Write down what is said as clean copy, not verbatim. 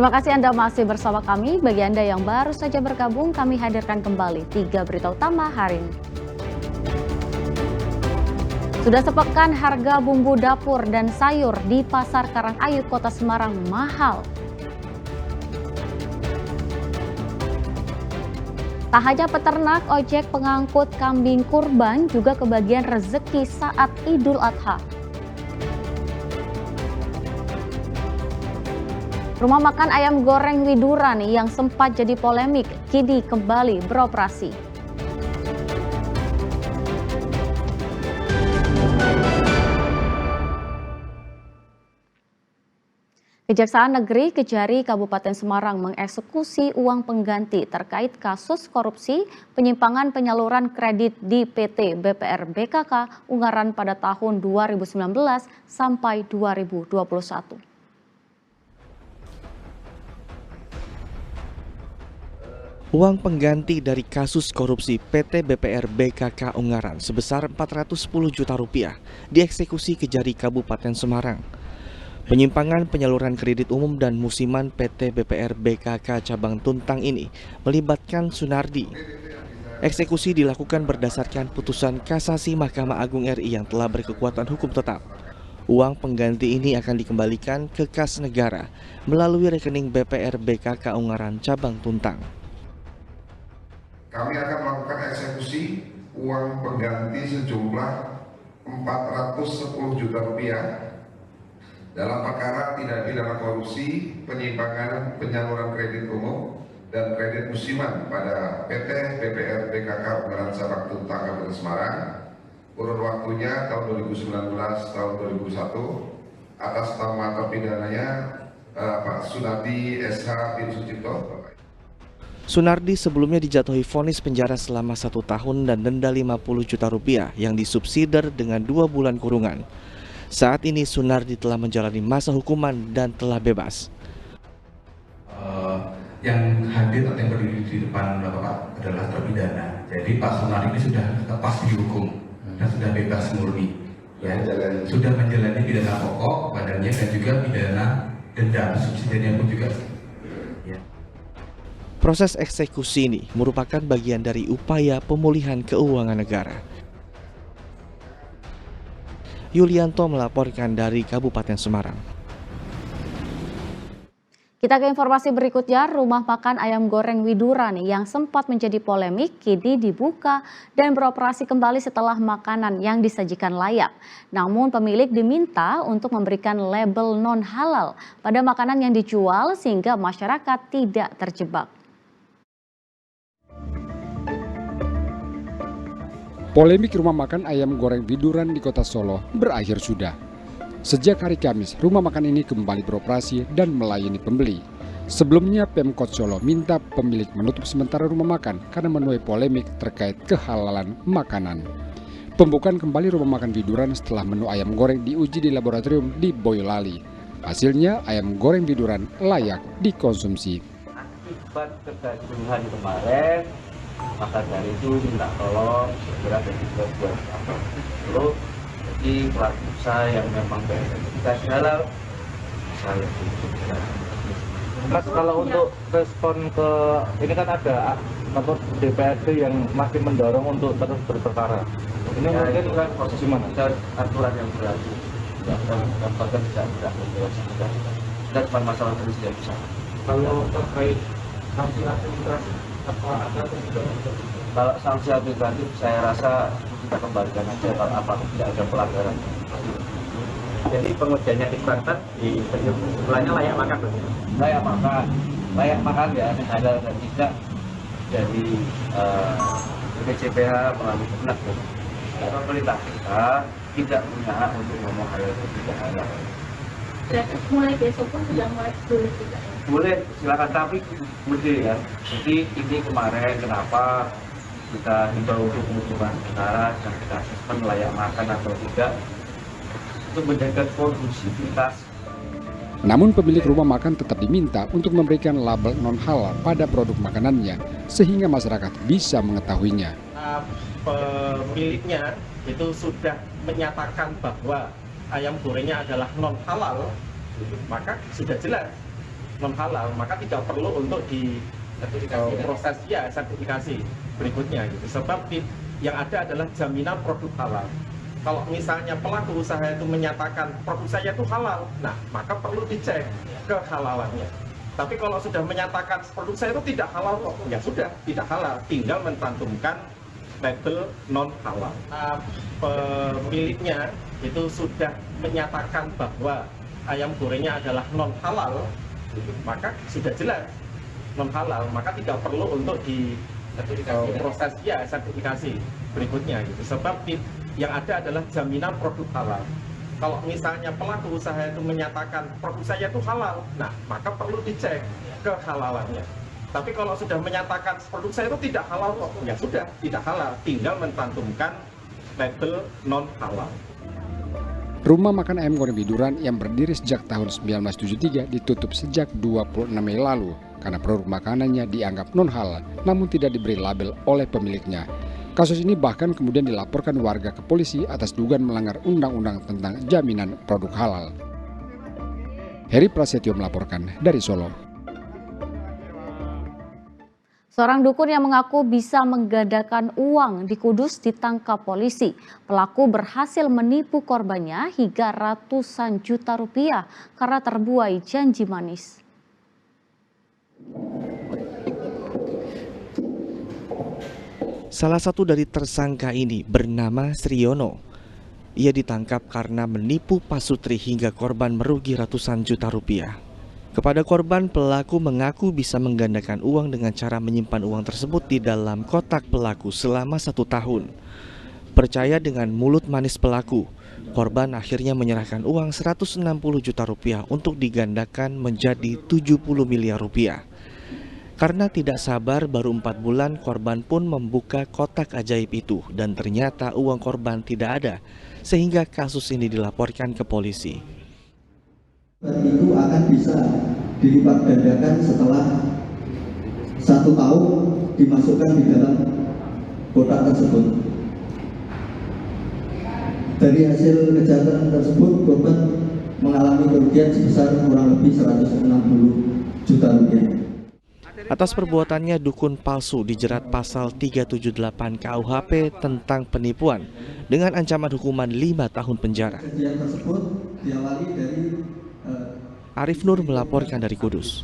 Terima kasih Anda masih bersama kami. Bagi Anda yang baru saja bergabung, kami hadirkan kembali 3 berita utama hari ini. Sudah sepekan harga bumbu dapur dan sayur di Pasar Karangayut, Kota Semarang mahal. Tak hanya peternak, ojek pengangkut kambing kurban juga kebagian rezeki saat Idul Adha. Rumah makan ayam goreng Widuran yang sempat jadi polemik kini kembali beroperasi. Kejaksaan Negeri Kejari Kabupaten Semarang mengeksekusi uang pengganti terkait kasus korupsi penyimpangan penyaluran kredit di PT BPR BKK Ungaran pada tahun 2019 sampai 2021. Uang pengganti dari kasus korupsi PT BPR BKK Ungaran sebesar Rp410 juta dieksekusi Kejari Kabupaten Semarang. Penyimpangan penyaluran kredit umum dan musiman PT BPR BKK Cabang Tuntang ini melibatkan Sunardi. Eksekusi dilakukan berdasarkan putusan kasasi Mahkamah Agung RI yang telah berkekuatan hukum tetap. Uang pengganti ini akan dikembalikan ke kas negara melalui rekening BPR BKK Ungaran Cabang Tuntang. Kami akan melakukan eksekusi uang pengganti sejumlah Rp410 juta dalam perkara tindak pidana korupsi, penyimpangan penyaluran kredit umum dan kredit musiman pada PT BPR BKK Ungaran Cabang Tuntang Kabupaten Semarang, kurun waktunya tahun 2019 tahun 2001, atas nama terpidananya Pak Sunardi SH bin Sucipto. Sunardi sebelumnya dijatuhi vonis penjara selama 1 tahun dan denda Rp50 juta yang disubsidiar dengan 2 bulan kurungan. Saat ini Sunardi telah menjalani masa hukuman dan telah bebas. Yang hadir atau yang berdiri di depan Bapak adalah terpidana. Jadi Pak Sunardi ini sudah lepas dihukum dan sudah bebas murni. Ya, sudah menjalani pidana pokok badannya dan juga pidana denda subsidiarnya pun juga. Proses eksekusi ini merupakan bagian dari upaya pemulihan keuangan negara. Yulianto melaporkan dari Kabupaten Semarang. Kita ke informasi berikutnya, rumah makan ayam goreng Widuran yang sempat menjadi polemik kini dibuka dan beroperasi kembali setelah makanan yang disajikan layak. Namun pemilik diminta untuk memberikan label non-halal pada makanan yang dijual sehingga masyarakat tidak terjebak. Polemik rumah makan ayam goreng Widuran di Kota Solo berakhir sudah. Sejak hari Kamis, rumah makan ini kembali beroperasi dan melayani pembeli. Sebelumnya, Pemkot Solo minta pemilik menutup sementara rumah makan karena menuai polemik terkait kehalalan makanan. Pembukaan kembali rumah makan Widuran setelah menu ayam goreng diuji di laboratorium di Boyolali. Hasilnya, ayam goreng Widuran layak dikonsumsi. Akibat kegaduhan kemarin, maka dari itu minta tolong segera dan juga buat dulu. Jadi pelaku usaha yang memang bersertifikasi halal, saya juga. Mas, kalau untuk respon ke ini kan ada kantor DPRD yang masih mendorong untuk terus berperkara. Ini Ya, mungkin itu kan proses gimana? aturan yang berlaku. Bahkan tidak sudah cuma masalah terus tidak bisa. Kalau terkait sanksi administrasi apa ada juga? Kalau sanksi administratif saya rasa kita kembalikan aja kalau apakah tidak ada pelanggaran. Jadi pengerjanya dikeluarkan di sebelahnya layak makan. Layak makan ya, ada dan tidak dari BPJPH melalui Kemenak. Pemerintah kita tidak punya hak untuk ngomong hal itu tidak halal. Mulai besok pun sudah mulai boleh tidak? Boleh, silakan, tapi boleh ya. Jadi ini kemarin kenapa kita himbau untuk pengukuran sementara dan kita asesmen layak makan atau tidak untuk menjaga kondusivitas. Namun pemilik rumah makan tetap diminta untuk memberikan label non-halal pada produk makanannya sehingga masyarakat bisa mengetahuinya. Pemiliknya itu sudah menyatakan bahwa ayam gorengnya adalah non-halal, maka sudah jelas non halal, maka tidak perlu untuk di proses sertifikasi berikutnya gitu. Sebab yang ada adalah jaminan produk halal. Kalau misalnya pelaku usaha itu menyatakan produk saya itu halal, nah maka perlu dicek kehalalannya. Tapi kalau sudah menyatakan produk saya itu tidak halal kok, ya sudah tidak halal, tinggal mencantumkan label non halal. Pemiliknya itu sudah menyatakan bahwa ayam gorengnya adalah non halal, maka sudah jelas non halal, maka tidak perlu untuk di proses sertifikasi berikutnya gitu. Sebab yang ada adalah jaminan produk halal. Kalau misalnya pelaku usaha itu menyatakan produk saya itu halal, nah maka perlu dicek kehalalannya. Tapi kalau sudah menyatakan produk saya itu tidak halal kok, ya sudah tidak halal, tinggal mencantumkan label non halal. Rumah makan ayam goreng Widuran yang berdiri sejak tahun 1973 ditutup sejak 26 Mei lalu karena produk makanannya dianggap non halal namun tidak diberi label oleh pemiliknya. Kasus ini bahkan kemudian dilaporkan warga ke polisi atas dugaan melanggar undang-undang tentang jaminan produk halal. Heri Prasetyo melaporkan dari Solo. Seorang dukun yang mengaku bisa menggandakan uang di Kudus ditangkap polisi. Pelaku berhasil menipu korbannya hingga ratusan juta rupiah karena terbuai janji manis. Salah satu dari tersangka ini bernama Sriono. Ia ditangkap karena menipu pasutri hingga korban merugi ratusan juta rupiah. Kepada korban, pelaku mengaku bisa menggandakan uang dengan cara menyimpan uang tersebut di dalam kotak pelaku selama 1 tahun. Percaya dengan mulut manis pelaku, korban akhirnya menyerahkan uang 160 juta rupiah untuk digandakan menjadi 70 miliar rupiah. Karena tidak sabar, baru 4 bulan korban pun membuka kotak ajaib itu dan ternyata uang korban tidak ada, sehingga kasus ini dilaporkan ke polisi. Itu akan bisa dilipat gandakan setelah 1 tahun dimasukkan di dalam kotak tersebut. Dari hasil kejahatan tersebut, korban mengalami kerugian sebesar kurang lebih 160 juta rupiah. Atas perbuatannya, dukun palsu dijerat pasal 378 KUHP tentang penipuan dengan ancaman hukuman 5 tahun penjara. Kejadian tersebut diawali dari Arif Nur melaporkan dari Kudus.